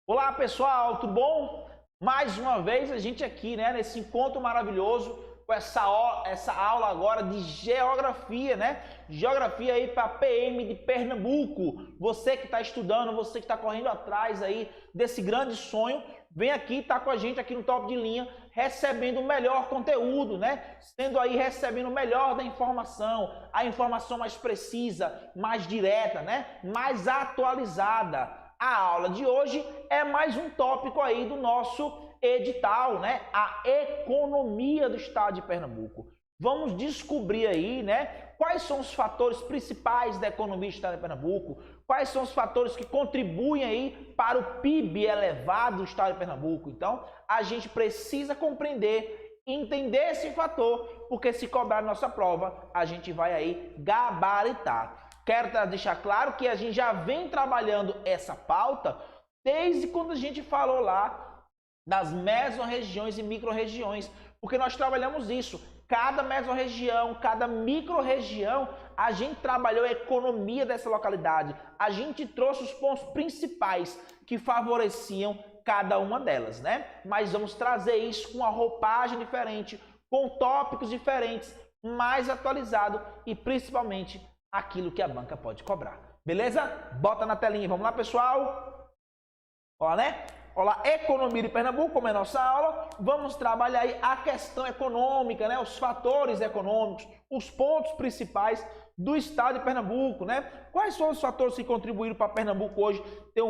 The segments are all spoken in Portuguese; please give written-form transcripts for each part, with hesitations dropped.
Olá pessoal, tudo bom? Mais uma vez a gente aqui, né, nesse encontro maravilhoso com essa aula agora de geografia, né? Geografia aí para PM de Pernambuco. Você que está estudando, você que está correndo atrás aí desse grande sonho, vem aqui, tá com a gente aqui no Top de Linha, recebendo o melhor conteúdo, né? Sendo aí recebendo o melhor da informação, a informação mais precisa, mais direta, né? Mais atualizada. A aula de hoje é mais um tópico aí do nosso edital, né? A economia do estado de Pernambuco. Vamos descobrir aí, né? Quais são os fatores principais da economia do estado de Pernambuco? Quais são os fatores que contribuem aí para o PIB elevado do estado de Pernambuco? Então, a gente precisa compreender, entender esse fator, porque se cobrar nossa prova, a gente vai aí gabaritar. Quero deixar claro que a gente já vem trabalhando essa pauta desde quando a gente falou lá das mesorregiões e microrregiões, porque nós trabalhamos isso. Cada mesorregião, cada microrregião, a gente trabalhou a economia dessa localidade. A gente trouxe os pontos principais que favoreciam cada uma delas, né? Mas vamos trazer isso com uma roupagem diferente, com tópicos diferentes, mais atualizado e principalmente aquilo que a banca pode cobrar. Beleza? Bota na telinha. Vamos lá, pessoal? Olha, né? Olha, economia de Pernambuco, como é a nossa aula. Vamos trabalhar aí a questão econômica, né? Os fatores econômicos, os pontos principais do estado de Pernambuco, né? Quais são os fatores que contribuíram para Pernambuco hoje ter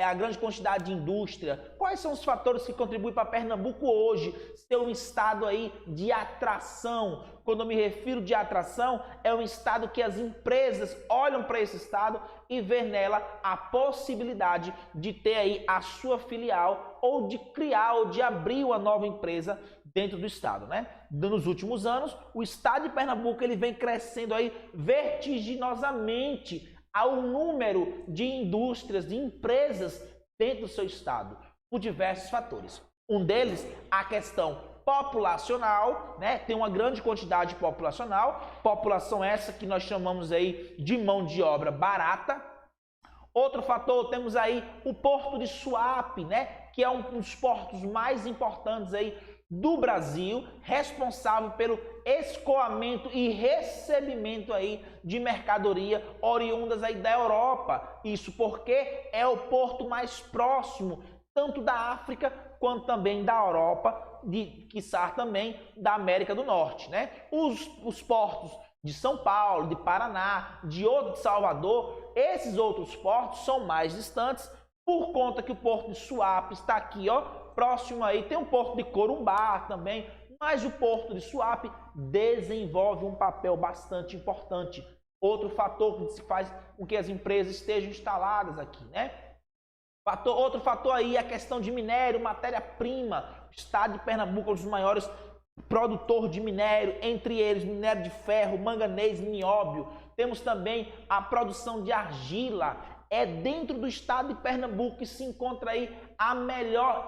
a grande quantidade de indústria? Quais são os fatores que contribuem para Pernambuco hoje ser um estado aí de atração? Quando eu me refiro de atração, é um estado que as empresas olham para esse estado e vê nela a possibilidade de ter aí a sua filial ou de criar ou de abrir uma nova empresa dentro do estado, né? Nos últimos anos, o estado de Pernambuco ele vem crescendo aí vertiginosamente ao número de indústrias, de empresas dentro do seu estado, por diversos fatores. Um deles, a questão populacional, né? Tem uma grande quantidade populacional, população essa que nós chamamos aí de mão de obra barata. Outro fator, temos aí o Porto de Suape, né? Que é um dos portos mais importantes aí do Brasil, responsável pelo escoamento e recebimento aí de mercadoria oriundas aí da Europa. Isso porque é o porto mais próximo tanto da África quanto também da Europa, quiçá também da América do Norte, né? Os portos de São Paulo, de Paraná, de Salvador, esses outros portos são mais distantes por conta que o Porto de Suape está aqui, ó, próximo aí. Tem o Porto de Corumbá também, mas o Porto de Suape desenvolve um papel bastante importante. Outro fator que se faz com que as empresas estejam instaladas aqui, né? Outro fator aí é a questão de minério, matéria-prima. O estado de Pernambuco é um dos maiores produtores de minério, entre eles minério de ferro, manganês, nióbio. Temos também a produção de argila. É dentro do estado de Pernambuco que se encontra aí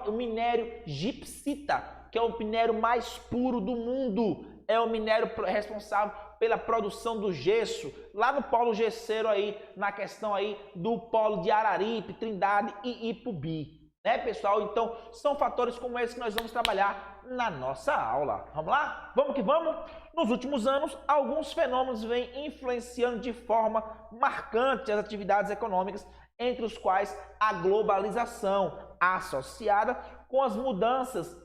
o minério gipsita, que é o minério mais puro do mundo. É o minério responsável pela produção do gesso, lá no polo gesseiro aí, na questão aí do polo de Araripe, Trindade e Ipubi. Né, pessoal? Então, são fatores como esse que nós vamos trabalhar na nossa aula. Vamos lá? Vamos que vamos? Nos últimos anos, alguns fenômenos vêm influenciando de forma marcante as atividades econômicas, entre os quais a globalização, associada com as mudanças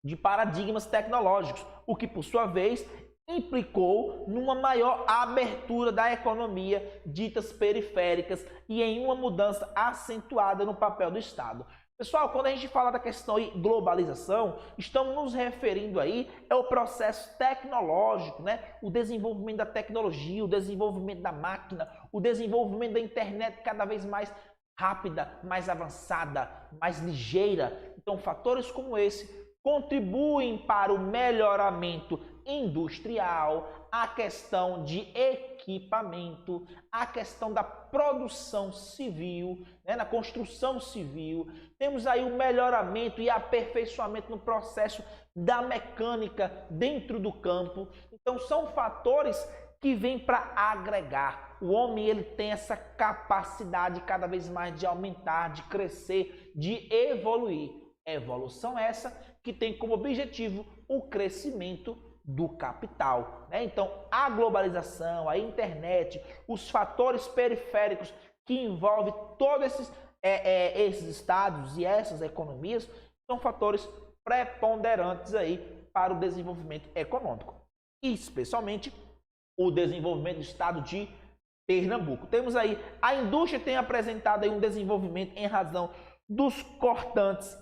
de paradigmas tecnológicos, o que, por sua vez, implicou numa maior abertura da economia ditas periféricas e em uma mudança acentuada no papel do Estado. Pessoal, quando a gente fala da questão de globalização, estamos nos referindo aí ao processo tecnológico, né? O desenvolvimento da tecnologia, o desenvolvimento da máquina, o desenvolvimento da internet cada vez mais rápida, mais avançada, mais ligeira. Então, fatores como esse contribuem para o melhoramento industrial, a questão de equipamento, a questão da produção civil, né, na construção civil. Temos aí o melhoramento e aperfeiçoamento no processo da mecânica dentro do campo. Então, são fatores que vêm para agregar, O homem ele tem essa capacidade cada vez mais de aumentar, de crescer, de evoluir. Evolução essa que tem como objetivo o crescimento do capital, né? Então, a globalização, a internet, os fatores periféricos que envolvem todos esses estados e essas economias são fatores preponderantes aí para o desenvolvimento econômico, e especialmente o desenvolvimento do estado de Pernambuco. Temos aí, a indústria tem apresentado aí um desenvolvimento em razão dos constantes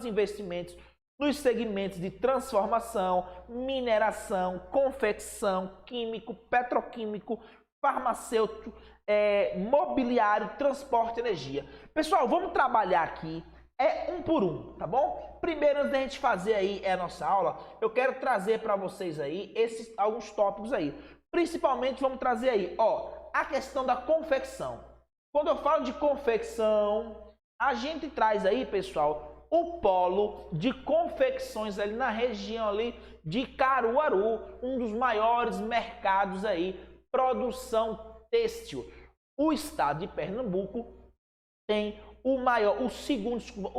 investimentos nos segmentos de transformação, mineração, confecção, químico, petroquímico, farmacêutico, mobiliário, transporte e energia. Pessoal, vamos trabalhar aqui um por um, tá bom? Primeiro, antes da gente fazer aí a nossa aula, eu quero trazer para vocês aí alguns tópicos aí. Principalmente vamos trazer aí, ó, a questão da confecção. Quando eu falo de confecção, a gente traz aí, pessoal, o polo de confecções ali na região ali de Caruaru, um dos maiores mercados aí, produção têxtil. O estado de Pernambuco tem o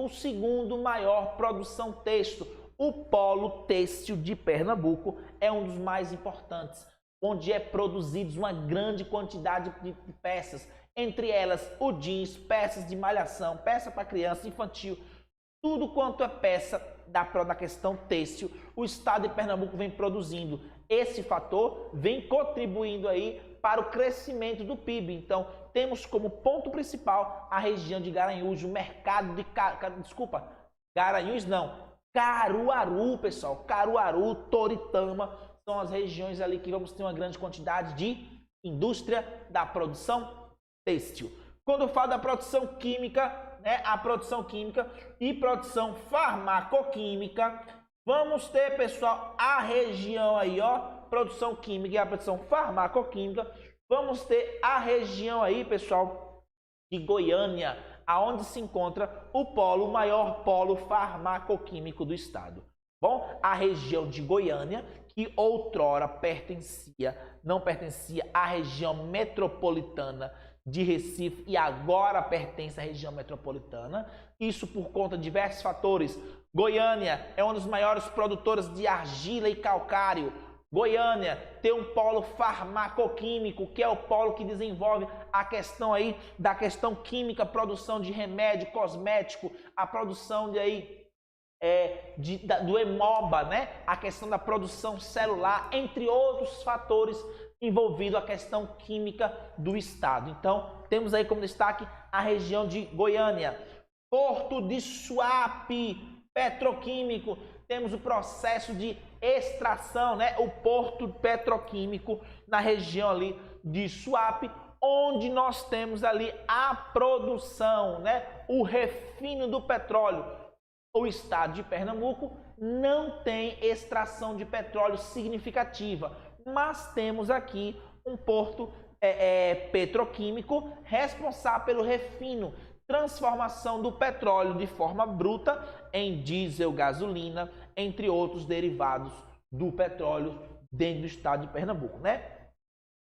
segundo maior produção têxtil. O polo têxtil de Pernambuco é um dos mais importantes, onde é produzidos uma grande quantidade de peças, entre elas o jeans, peças de malhação, peça para criança, infantil, tudo quanto é peça da questão têxtil, o estado de Pernambuco vem produzindo. Esse fator vem contribuindo aí para o crescimento do PIB. Então, temos como ponto principal a região de Garanhuns, o mercado de... Garanhuns não, Caruaru, pessoal. Caruaru, Toritama, são as regiões ali que vamos ter uma grande quantidade de indústria da produção têxtil. Quando eu falo da produção química, né, a produção química e produção farmacoquímica, vamos ter, pessoal, a região aí, ó, produção química e a produção farmacoquímica. Vamos ter a região aí, pessoal, de Goiânia, aonde se encontra o maior polo farmacoquímico do estado. Bom, a região de Goiânia, que outrora não pertencia à região metropolitana de Recife e agora pertence à região metropolitana. Isso por conta de diversos fatores. Goiânia é uma das maiores produtoras de argila e calcário. Goiânia tem um polo farmacoquímico, que é o polo que desenvolve a questão aí da questão química, produção de remédio, cosmético, a produção de aí do hemoba, né? A questão da produção celular, entre outros fatores envolvidos a questão química do estado. Então, temos aí como destaque a região de Goiânia. Porto de Suape, petroquímico, temos o processo de extração, né? O porto petroquímico na região ali de Suape, onde nós temos ali a produção, né? O refino do petróleo. O estado de Pernambuco não tem extração de petróleo significativa, mas temos aqui um porto petroquímico responsável pelo refino, transformação do petróleo de forma bruta em diesel, gasolina, entre outros derivados do petróleo dentro do estado de Pernambuco, né?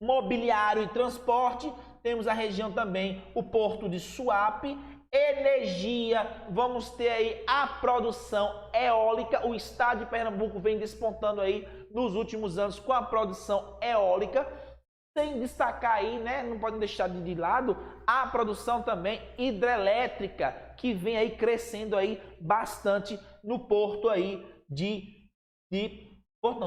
Mobiliário e transporte, temos a região também, o porto de Suape. Energia, vamos ter aí a produção eólica. O estado de Pernambuco vem despontando aí nos últimos anos com a produção eólica, sem destacar aí, né, não pode deixar de lado a produção também hidrelétrica, que vem aí crescendo aí bastante no porto aí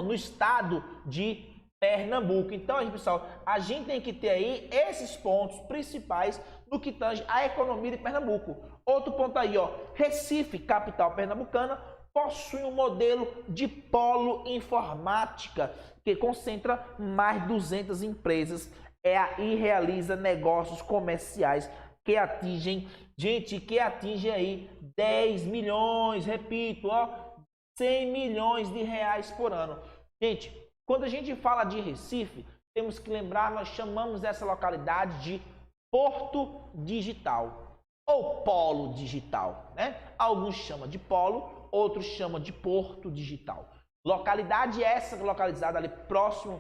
no estado de Pernambuco. Então, pessoal, a gente tem que ter aí esses pontos principais no que tange a economia de Pernambuco. Outro ponto aí, ó, Recife, capital pernambucana, possui um modelo de polo informática que concentra mais de 200 empresas e realiza negócios comerciais que atingem aí 10 milhões, repito, ó, 100 milhões de reais por ano. Gente, quando a gente fala de Recife, temos que lembrar, nós chamamos essa localidade de Porto Digital ou Polo Digital, né? Alguns chamam de Polo, outros chamam de Porto Digital. Localidade essa localizada ali próximo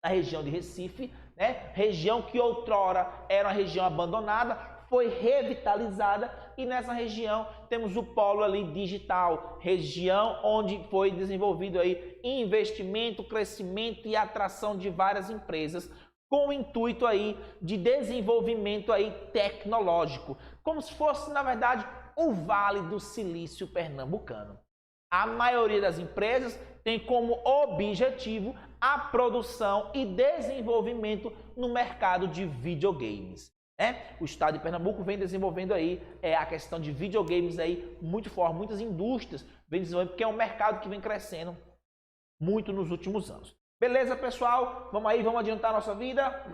da região de Recife, né? Região que outrora era uma região abandonada, foi revitalizada e nessa região temos o polo ali digital, região onde foi desenvolvido aí investimento, crescimento e atração de várias empresas com o intuito aí de desenvolvimento aí tecnológico, como se fosse, na verdade, o Vale do Silício pernambucano. A maioria das empresas tem como objetivo a produção e desenvolvimento no mercado de videogames. O estado de Pernambuco vem desenvolvendo aí a questão de videogames aí muito forte, muitas indústrias vem desenvolvendo, porque é um mercado que vem crescendo muito nos últimos anos. Beleza, pessoal? Vamos aí, vamos adiantar a nossa vida.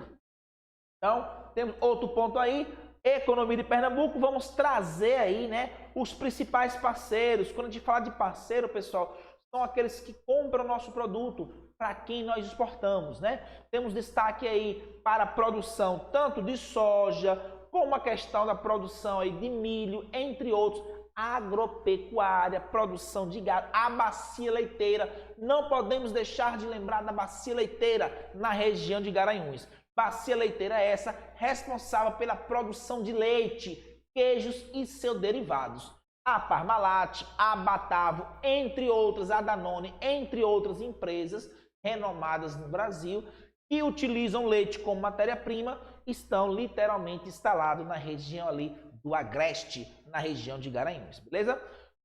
Então, temos outro ponto aí, economia de Pernambuco, vamos trazer aí, né, os principais parceiros. Quando a gente fala de parceiro, pessoal, são aqueles que compram o nosso produto, para quem nós exportamos, né? Temos destaque aí para a produção tanto de soja, como a questão da produção aí de milho, entre outros, agropecuária, produção de gado, a bacia leiteira. Não podemos deixar de lembrar da bacia leiteira na região de Garanhuns. Bacia leiteira essa responsável pela produção de leite, queijos e seus derivados. A Parmalat, a Batavo, entre outras, a Danone, entre outras empresas renomadas no Brasil, que utilizam leite como matéria-prima, estão literalmente instalados na região ali do Agreste, na região de Garanhuns, beleza?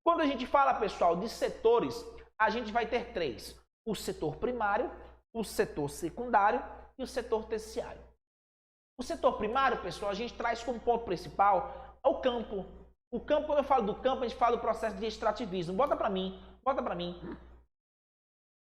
Quando a gente fala, pessoal, de setores, a gente vai ter três: o setor primário, o setor secundário e o setor terciário. O setor primário, pessoal, a gente traz como ponto principal o campo. O campo, quando eu falo do campo, a gente fala do processo de extrativismo. Bota para mim, bota para mim.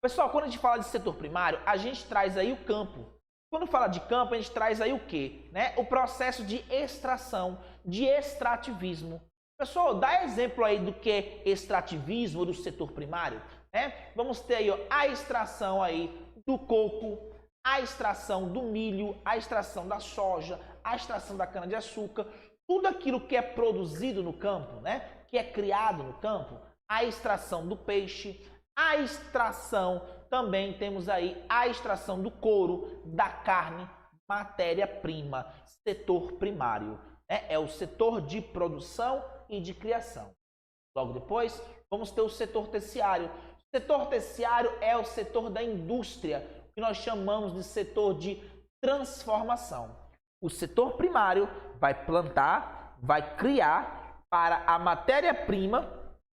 Pessoal, quando a gente fala de setor primário, a gente traz aí o campo. Quando fala de campo, a gente traz aí o quê? Né? O processo de extração, de extrativismo. Pessoal, dá exemplo aí do que é extrativismo do setor primário. Né? Vamos ter aí ó, a extração aí do coco, a extração do milho, a extração da soja, a extração da cana-de-açúcar, tudo aquilo que é produzido no campo, né? Que é criado no campo, a extração do peixe, a extração, também temos aí a extração do couro, da carne, matéria-prima, setor primário. Né? É o setor de produção e de criação. Logo depois, vamos ter o setor terciário. O setor terciário é o setor da indústria, que nós chamamos de setor de transformação. O setor primário vai plantar, vai criar para a matéria-prima,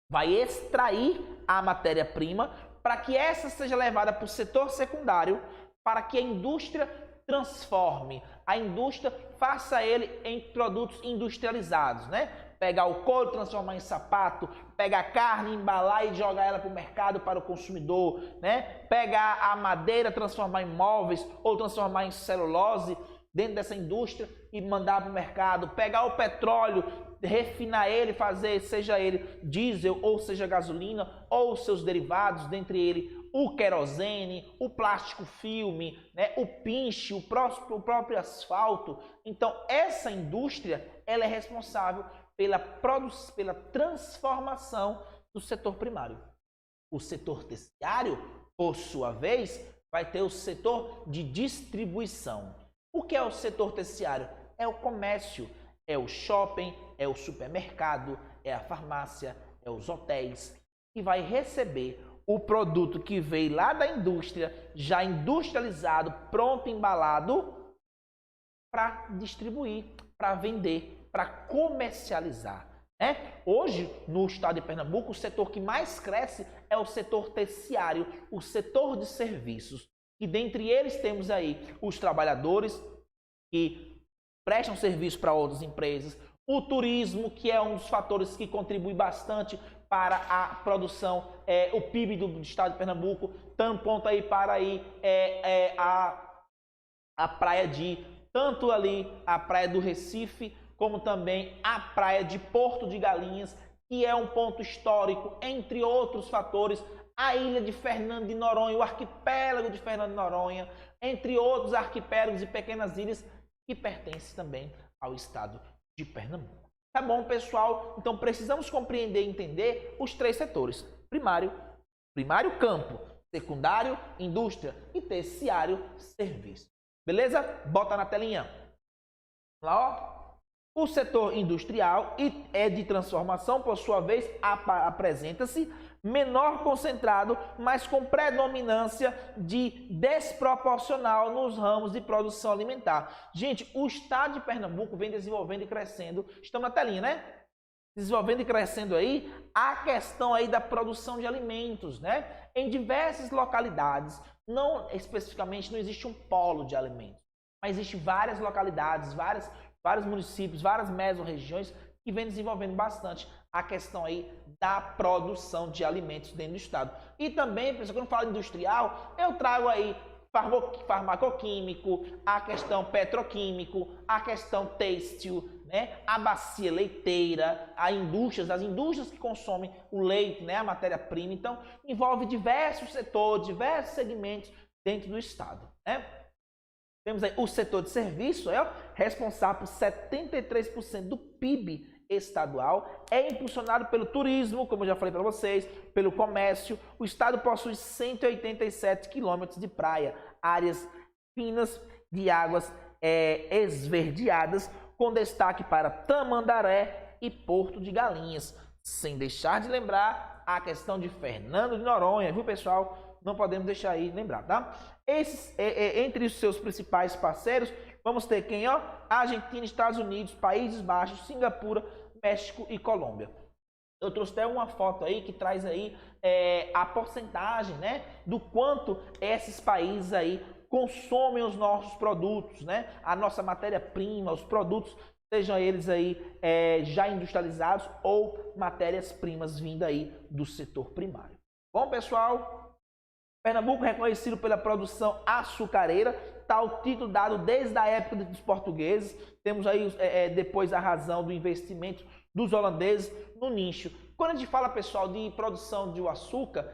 vai extrair a matéria-prima para que essa seja levada para o setor secundário, para que a indústria transforme, a indústria faça ele em produtos industrializados, né? Pegar o couro, transformar em sapato, pegar a carne, embalar e jogar ela para o mercado, para o consumidor, né? Pegar a madeira, transformar em móveis ou transformar em celulose dentro dessa indústria e mandar para o mercado, pegar o petróleo, refinar ele, fazer seja ele diesel ou seja gasolina ou seus derivados, dentre ele o querosene, o plástico filme, né, o pinche, o próprio asfalto. Então essa indústria ela é responsável pela transformação do setor primário. O setor terciário, por sua vez, vai ter o setor de distribuição. O que é o setor terciário? É o comércio, é o shopping, é o supermercado, é a farmácia, é os hotéis, que vai receber o produto que veio lá da indústria, já industrializado, pronto, embalado, para distribuir, para vender, para comercializar. Hoje, no estado de Pernambuco, o setor que mais cresce é o setor terciário, o setor de serviços. E dentre eles temos aí os trabalhadores que prestam serviço para outras empresas, o turismo, que é um dos fatores que contribui bastante para a produção, o PIB do estado de Pernambuco, tanto ponto aí para aí, a praia de, tanto ali a praia do Recife, como também a praia de Porto de Galinhas, que é um ponto histórico, entre outros fatores, a ilha de Fernando de Noronha, o arquipélago de Fernando de Noronha, entre outros arquipélagos e pequenas ilhas que pertencem também ao estado de Pernambuco. Tá bom, pessoal? Então precisamos compreender e entender os três setores: primário, campo, secundário, indústria e terciário, serviço. Beleza? Bota na telinha. Lá, ó. O setor industrial e de transformação, por sua vez, apresenta-se menor concentrado, mas com predominância de desproporcional nos ramos de produção alimentar. Gente, o estado de Pernambuco vem desenvolvendo e crescendo. Estamos na telinha, né? Desenvolvendo e crescendo aí a questão aí da produção de alimentos, né? Em diversas localidades, não especificamente, não existe um polo de alimentos, mas existem várias localidades, vários municípios, várias mesorregiões que vem desenvolvendo bastante a questão aí da produção de alimentos dentro do estado. E também, pessoal, quando falo industrial, eu trago aí farmacoquímico, a questão petroquímico, a questão têxtil, né? A bacia leiteira, as indústrias que consomem o leite, né? A matéria-prima. Então, envolve diversos setores, diversos segmentos dentro do estado, né? Temos aí o setor de serviço, responsável por 73% do PIB estadual, é impulsionado pelo turismo, como eu já falei para vocês, pelo comércio. O estado possui 187 quilômetros de praia, áreas finas de águas esverdeadas, com destaque para Tamandaré e Porto de Galinhas. Sem deixar de lembrar a questão de Fernando de Noronha, viu, pessoal? Não podemos deixar aí lembrar, tá? Entre os seus principais parceiros, vamos ter quem, ó? Argentina, Estados Unidos, Países Baixos, Singapura, México e Colômbia. Eu trouxe até uma foto aí que traz aí a porcentagem, né? Do quanto esses países aí consomem os nossos produtos, né? A nossa matéria-prima, os produtos, sejam eles aí já industrializados ou matérias-primas vindas aí do setor primário. Bom, pessoal, Pernambuco é reconhecido pela produção açucareira, tal título dado desde a época dos portugueses. Temos aí depois a razão do investimento dos holandeses no nicho. Quando a gente fala, pessoal, de produção de açúcar,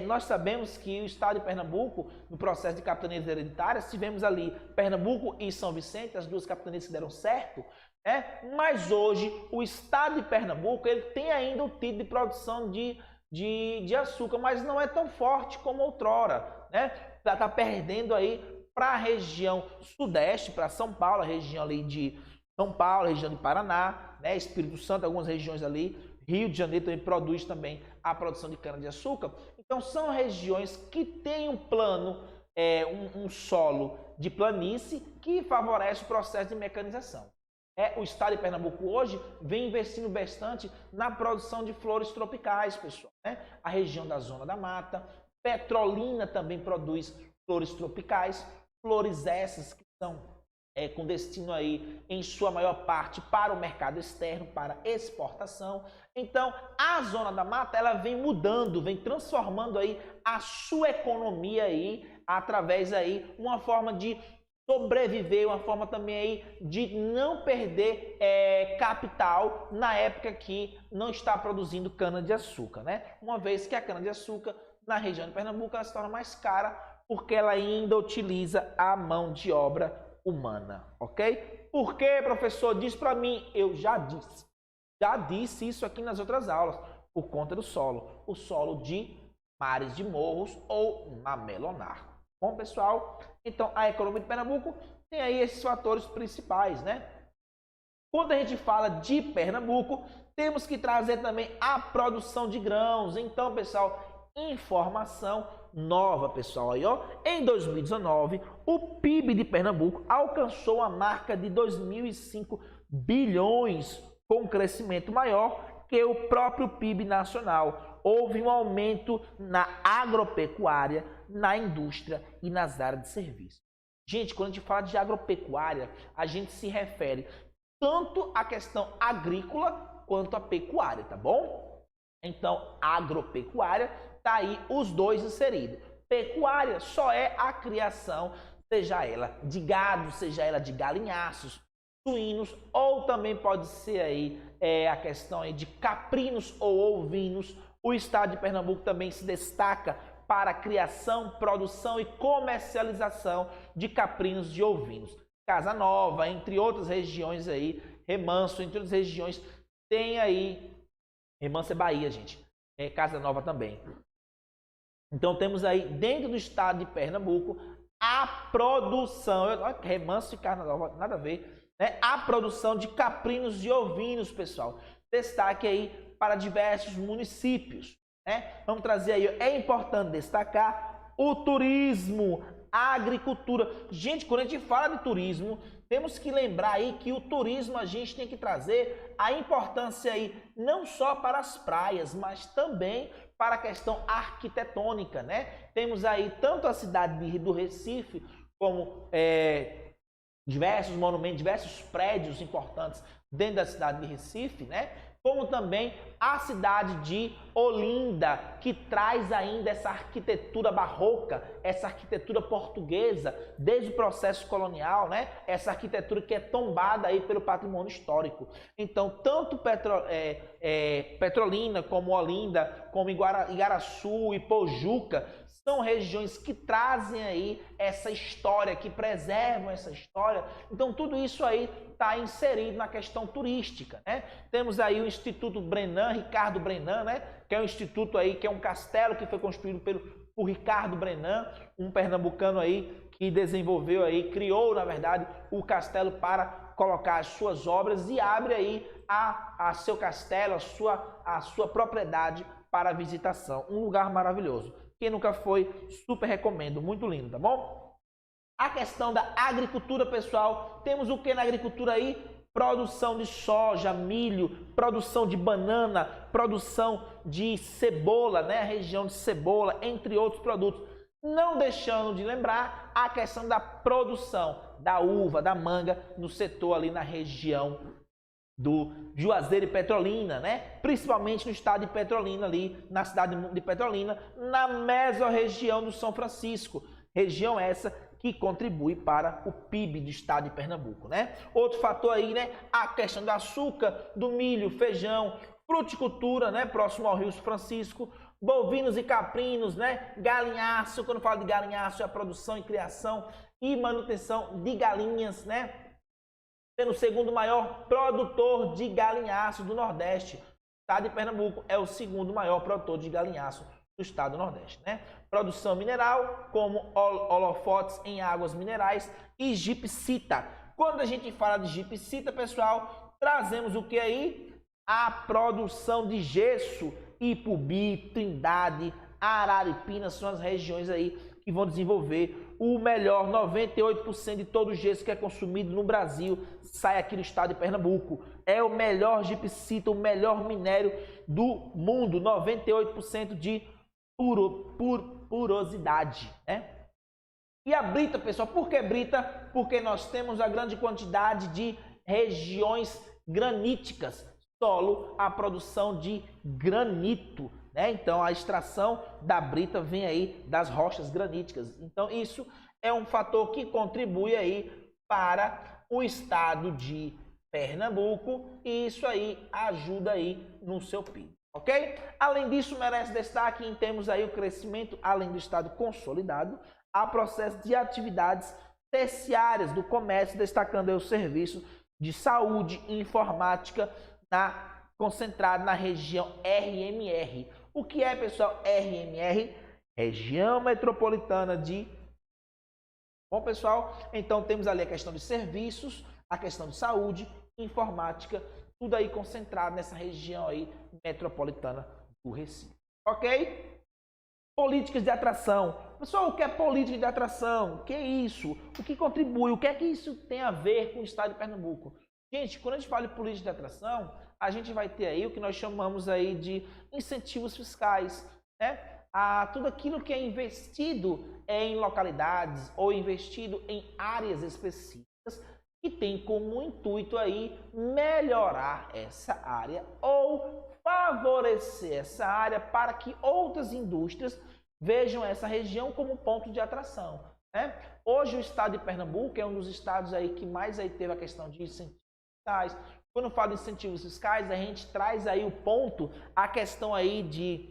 nós sabemos que o estado de Pernambuco, no processo de capitanias hereditárias, tivemos ali Pernambuco e São Vicente, as duas capitanias que deram certo, mas hoje o estado de Pernambuco ele tem ainda o título de produção de açúcar, mas não é tão forte como outrora, né? Está perdendo aí para a região sudeste, para São Paulo, a região ali de São Paulo, região de Paraná, né? Espírito Santo, algumas regiões ali, Rio de Janeiro também produz também a produção de cana-de-açúcar. Então são regiões que têm um plano, um solo de planície que favorece o processo de mecanização. O estado de Pernambuco hoje vem investindo bastante na produção de flores tropicais, pessoal, né? A região da Zona da Mata, Petrolina também produz flores tropicais, flores essas que são com destino aí, em sua maior parte, para o mercado externo, para exportação. Então, a Zona da Mata, ela vem mudando, vem transformando aí a sua economia aí, através aí, uma forma de sobreviver, uma forma também aí de não perder capital na época que não está produzindo cana-de-açúcar, né? Uma vez que a cana-de-açúcar na região de Pernambuco ela se torna mais cara porque ela ainda utiliza a mão de obra humana, ok? Por que, professor? Diz para mim. Eu já disse isso aqui nas outras aulas, por conta do solo, o solo de mares de morros ou mamelonar. Bom, pessoal, então a economia de Pernambuco tem aí esses fatores principais, né? Quando a gente fala de Pernambuco, temos que trazer também a produção de grãos. Então, pessoal, informação nova, pessoal. Aí, ó, em 2019, o PIB de Pernambuco alcançou a marca de 2.005 bilhões, com um crescimento maior que o próprio PIB nacional. Houve um aumento na agropecuária, na indústria e nas áreas de serviço. Gente, quando a gente fala de agropecuária, a gente se refere tanto à questão agrícola quanto à pecuária, tá bom? Então, agropecuária, tá aí os dois inseridos. Pecuária só é a criação, seja ela de gado, seja ela de galinhaços, suínos, ou também pode ser aí a questão aí de caprinos ou ovinos. O estado de Pernambuco também se destaca para a criação, produção e comercialização de caprinos de ovinos. Casa Nova, entre outras regiões aí, Remanso, entre outras regiões, tem aí, Remanso é Bahia, gente, Casa Nova também. Então temos aí, dentro do estado de Pernambuco, a produção, remanso de carnaval, nada a ver, né? A produção de caprinos e ovinos, pessoal. Destaque aí para diversos municípios, né? Vamos trazer aí, é importante destacar o turismo, a agricultura. Gente, quando a gente fala de turismo, temos que lembrar aí que o turismo a gente tem que trazer a importância aí não só para as praias, mas também para a questão arquitetônica, né? Temos aí tanto a cidade do Recife como diversos monumentos, diversos prédios importantes dentro da cidade de Recife, né? Como também a cidade de Olinda, que traz ainda essa arquitetura barroca, essa arquitetura portuguesa, desde o processo colonial, né? Essa arquitetura que é tombada aí pelo patrimônio histórico. Então, tanto Petrolina, como Olinda, como Igaraçu e Pojuca, são regiões que trazem aí essa história, que preservam essa história. Então, tudo isso aí está inserido na questão turística, né? Temos aí o Instituto Brenan, Ricardo Brenan, né? Que é um instituto aí, que é um castelo que foi construído por Ricardo Brenan, um pernambucano aí que desenvolveu aí, criou, na verdade, o castelo para colocar as suas obras e abre aí a seu castelo, a sua propriedade para visitação. Um lugar maravilhoso. Quem nunca foi, super recomendo, muito lindo, tá bom? A questão da agricultura, pessoal, temos o que na agricultura aí? Produção de soja, milho, produção de banana, produção de cebola, né? A região de cebola, entre outros produtos. Não deixando de lembrar a questão da produção da uva, da manga, no setor ali na região do Juazeiro e Petrolina, né? Principalmente no estado de Petrolina, ali na cidade de Petrolina, na mesorregião do São Francisco. Região essa que contribui para o PIB do estado de Pernambuco, né? Outro fator aí, né? A questão do açúcar, do milho, feijão, fruticultura, né? Próximo ao Rio São Francisco, bovinos e caprinos, né? Galinhaço, quando eu falo de galinhaço, é a produção e criação e manutenção de galinhas, né? Sendo o segundo maior produtor de galinhaço do Nordeste. O estado de Pernambuco é o segundo maior produtor de galinhaço do estado do Nordeste, né? Produção mineral, como holofotes em águas minerais e gipsita. Quando a gente fala de gipsita, pessoal, trazemos o que aí? A produção de gesso. Ipubi, Trindade, Araripina são as regiões aí que vão desenvolver o melhor. 98% de todo o gesso que é consumido no Brasil sai aqui do estado de Pernambuco. É o melhor gipsita, o melhor minério do mundo. 98% de purosidade, né? E a brita, pessoal, por que brita? Porque nós temos a grande quantidade de regiões graníticas, solo, a produção de granito, né? Então a extração da brita vem aí das rochas graníticas. Então isso é um fator que contribui aí para o estado de Pernambuco e isso aí ajuda aí no seu PIB. Ok? Além disso, merece destaque em termos aí o crescimento, além do estado consolidado, há processo de atividades terciárias do comércio, destacando aí o serviço de saúde e informática concentrado na região RMR. O que é, pessoal, RMR? Região Metropolitana de... Bom, pessoal, então temos ali a questão de serviços, a questão de saúde, informática, tudo aí concentrado nessa região aí metropolitana do Recife. Ok? Políticas de atração. Pessoal, o que é política de atração? O que é isso? O que contribui? O que é que isso tem a ver com o estado de Pernambuco? Gente, quando a gente fala de política de atração, a gente vai ter aí o que nós chamamos aí de incentivos fiscais, né? Tudo aquilo que é investido em localidades ou investido em áreas específicas que tem como intuito aí melhorar essa área ou favorecer essa área para que outras indústrias vejam essa região como ponto de atração, né? Hoje o estado de Pernambuco é um dos estados aí que mais aí teve a questão de incentivos fiscais. Quando falo de incentivos fiscais, a gente traz aí o ponto, a questão aí de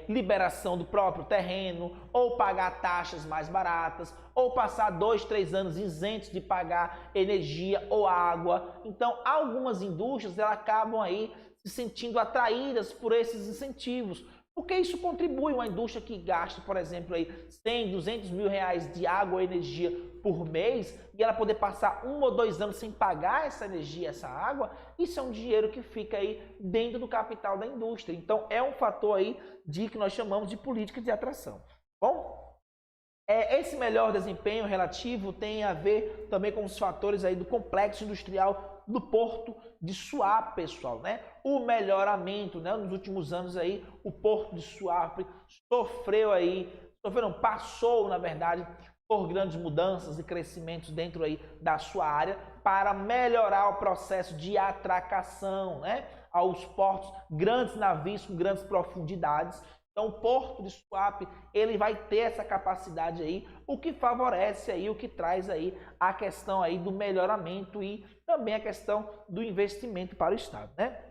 liberação do próprio terreno, ou pagar taxas mais baratas, ou passar 2, 3 anos isentos de pagar energia ou água. Então, algumas indústrias elas acabam aí se sentindo atraídas por esses incentivos, Porque isso contribui, uma indústria que gasta, por exemplo, aí 100, 200 mil reais de água ou energia por mês, e ela poder passar 1 ou 2 anos sem pagar essa energia, essa água, isso é um dinheiro que fica aí dentro do capital da indústria. Então, é um fator aí de que nós chamamos de política de atração. Bom, esse melhor desempenho relativo tem a ver também com os fatores aí do complexo industrial do Porto de Suape, pessoal, né? O melhoramento, né? Nos últimos anos aí, o Porto de Suape passou, na verdade, por grandes mudanças e crescimentos dentro aí da sua área para melhorar o processo de atracação, né? Aos portos, grandes navios com grandes profundidades. Então, o Porto de Suape, ele vai ter essa capacidade aí, o que favorece aí, o que traz aí a questão aí do melhoramento e também a questão do investimento para o Estado, né?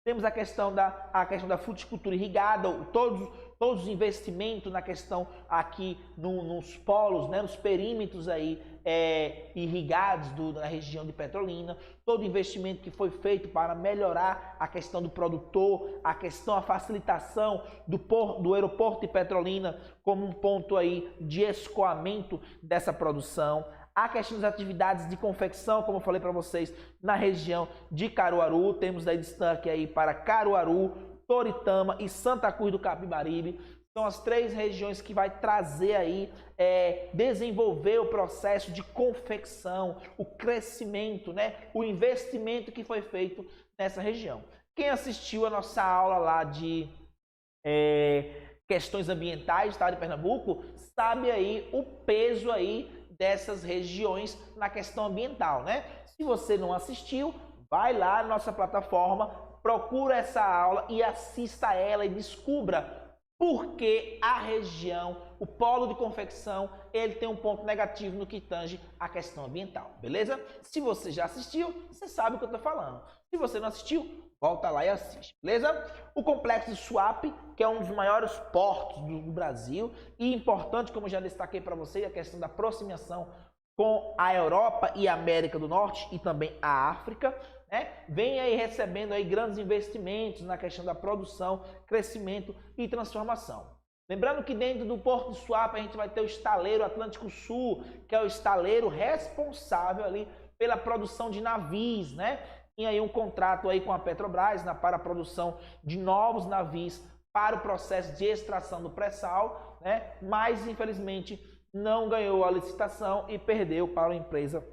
Temos a questão da fruticultura irrigada, todos os investimentos na questão aqui nos polos, né, nos perímetros aí irrigados da região de Petrolina, todo investimento que foi feito para melhorar a questão do produtor, a facilitação do aeroporto de Petrolina como um ponto aí de escoamento dessa produção. A questão das atividades de confecção, como eu falei para vocês, na região de Caruaru, temos aí destaque aí para Caruaru, Toritama e Santa Cruz do Capibaribe. São as 3 regiões que vai trazer aí, desenvolver o processo de confecção, o crescimento, né? O investimento que foi feito nessa região. Quem assistiu a nossa aula lá de questões ambientais do estado de Pernambuco, sabe aí o peso aí dessas regiões na questão ambiental, né? Se você não assistiu, vai lá na nossa plataforma, procura essa aula e assista ela e descubra por que a região, o polo de confecção, ele tem um ponto negativo no que tange a questão ambiental, beleza? Se você já assistiu, você sabe o que eu estou falando. Se você não assistiu, volta lá e assiste, beleza? O complexo de Suape, que é um dos maiores portos do Brasil e importante, como eu já destaquei para você, a questão da aproximação com a Europa e a América do Norte e também a África, né? Vem aí recebendo aí grandes investimentos na questão da produção, crescimento e transformação. Lembrando que dentro do Porto de Suape a gente vai ter o estaleiro Atlântico Sul, que é o estaleiro responsável ali pela produção de navios, né? Tem aí um contrato aí com a Petrobras para a produção de novos navios para o processo de extração do pré-sal, né? Mas infelizmente não ganhou a licitação e perdeu para uma empresa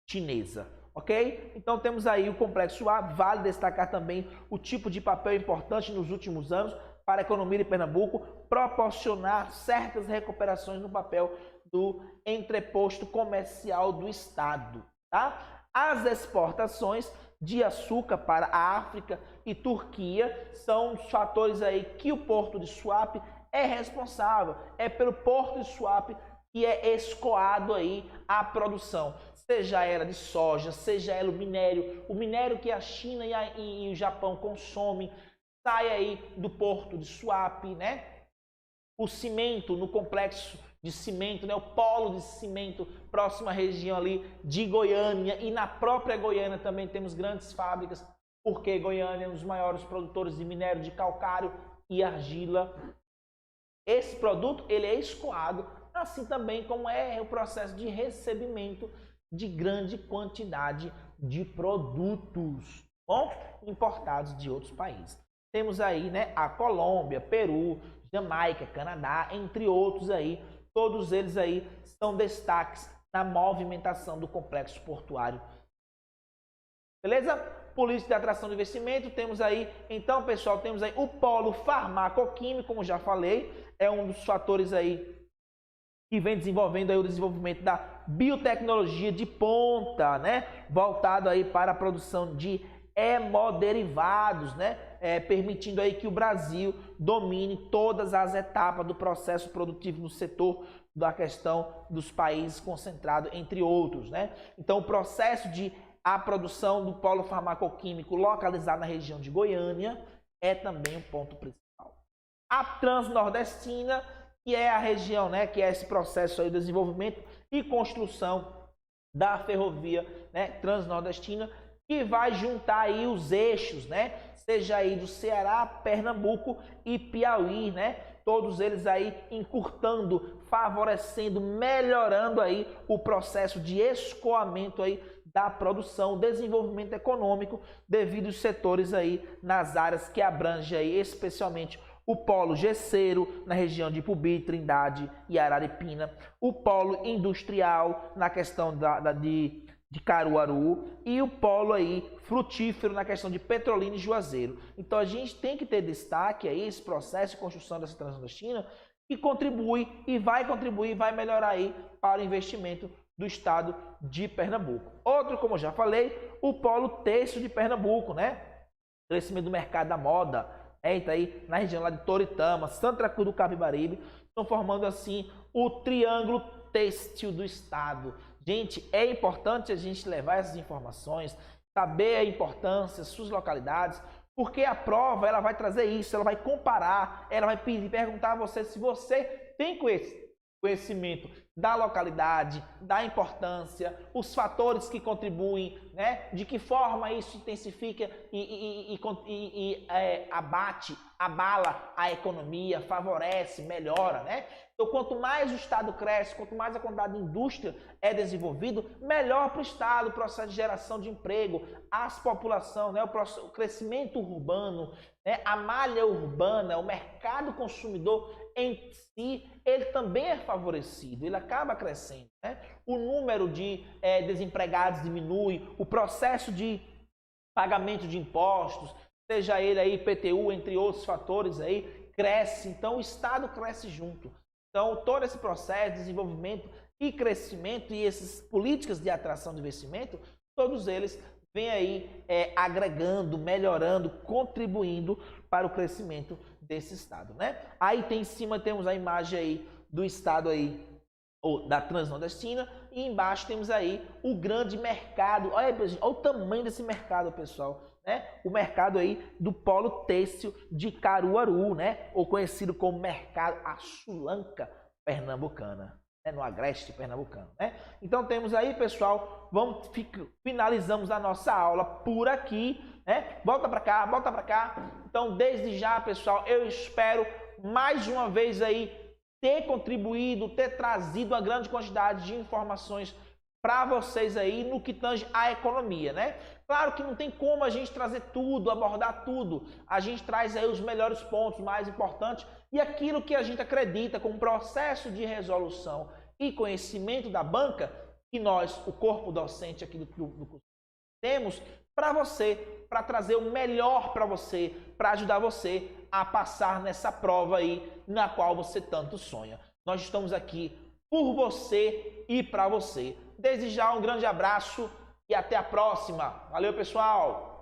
chinesa, ok? Então temos aí o complexo A. Vale destacar também o tipo de papel importante nos últimos anos para a economia de Pernambuco, proporcionar certas recuperações no papel do entreposto comercial do Estado, tá? As exportações de açúcar para a África e Turquia são os fatores aí que o Porto de Suape é responsável. É pelo Porto de Suape que é escoado aí a produção, seja ela de soja, seja ela o minério que a China e o Japão consomem, sai aí do Porto de Suape, né? O cimento no complexo de cimento, né? O polo de cimento próximo à região ali de Goiânia, e na própria Goiânia também temos grandes fábricas, porque Goiânia é um dos maiores produtores de minério de calcário e argila. Esse produto ele é escoado, assim também como é o processo de recebimento de grande quantidade de produtos, bom, importados de outros países. Temos aí, né, a Colômbia, Peru, Jamaica, Canadá, entre outros aí. Todos eles aí são destaques na movimentação do complexo portuário. Beleza? Política de atração de investimento, temos aí, então, pessoal, temos aí o polo farmacoquímico, como já falei, é um dos fatores aí que vem desenvolvendo aí o desenvolvimento da biotecnologia de ponta, né? Voltado aí para a produção de hemoderivados, né? Permitindo aí que o Brasil domine todas as etapas do processo produtivo no setor da questão dos países concentrados, entre outros, né? Então, o processo de a produção do polo farmacoquímico localizado na região de Goiânia é também um ponto principal. A Transnordestina, que é a região, né, que é esse processo aí de desenvolvimento e construção da ferrovia, né, Transnordestina, que vai juntar aí os eixos, né, seja aí do Ceará, Pernambuco e Piauí, né? Todos eles aí encurtando, favorecendo, melhorando aí o processo de escoamento aí da produção, desenvolvimento econômico devido aos setores aí nas áreas que abrange aí especialmente o polo gesseiro na região de Ipubi, Trindade e Araripina, o polo industrial na questão de Caruaru e o polo aí frutífero na questão de Petrolina e Juazeiro. Então a gente tem que ter destaque aí esse processo de construção dessa transnordestina que contribui e vai contribuir, vai melhorar aí para o investimento do estado de Pernambuco. Outro, como eu já falei, o polo têxtil de Pernambuco, né? Crescimento do mercado da moda, tá aí na região lá de Toritama, Santa Cruz do Capibaribe, estão formando assim o triângulo têxtil do estado. Gente, é importante a gente levar essas informações, saber a importância, suas localidades, porque a prova ela vai trazer isso, ela vai comparar, ela vai perguntar a você se você tem conhecimento da localidade, da importância, os fatores que contribuem, né? De que forma isso intensifica e abala a economia, favorece, melhora, né? Então, quanto mais o Estado cresce, quanto mais a quantidade de indústria é desenvolvido, melhor para o Estado, o processo de geração de emprego, as população, né? O crescimento urbano, né? A malha urbana, o mercado consumidor em si, ele também é favorecido, ele acaba crescendo, né? O número de desempregados diminui, o processo de pagamento de impostos, seja ele aí IPTU, entre outros fatores aí, cresce, então o Estado cresce junto. Então todo esse processo de desenvolvimento e crescimento e essas políticas de atração de investimento, todos eles vêm aí agregando, melhorando, contribuindo para o crescimento desse estado, né? Aí tem em cima temos a imagem aí do estado aí da Transnordestina e embaixo temos aí o grande mercado. Olha o tamanho desse mercado, pessoal, né? O mercado aí do polo têxtil de Caruaru, né? Ou conhecido como mercado Açulanca Pernambucana, né? No agreste pernambucano, né? Então temos aí, pessoal, finalizamos a nossa aula por aqui, né? Volta para cá, volta para cá. Então, desde já, pessoal, eu espero mais uma vez aí ter contribuído, ter trazido uma grande quantidade de informações para vocês aí no que tange à economia, né? Claro que não tem como a gente trazer tudo, abordar tudo. A gente traz aí os melhores pontos, mais importantes e aquilo que a gente acredita como processo de resolução e conhecimento da banca que nós, o corpo docente aqui do curso, temos para você, para trazer o melhor para você, para ajudar você a passar nessa prova aí na qual você tanto sonha. Nós estamos aqui por você e para você. Desde já um grande abraço e até a próxima. Valeu, pessoal!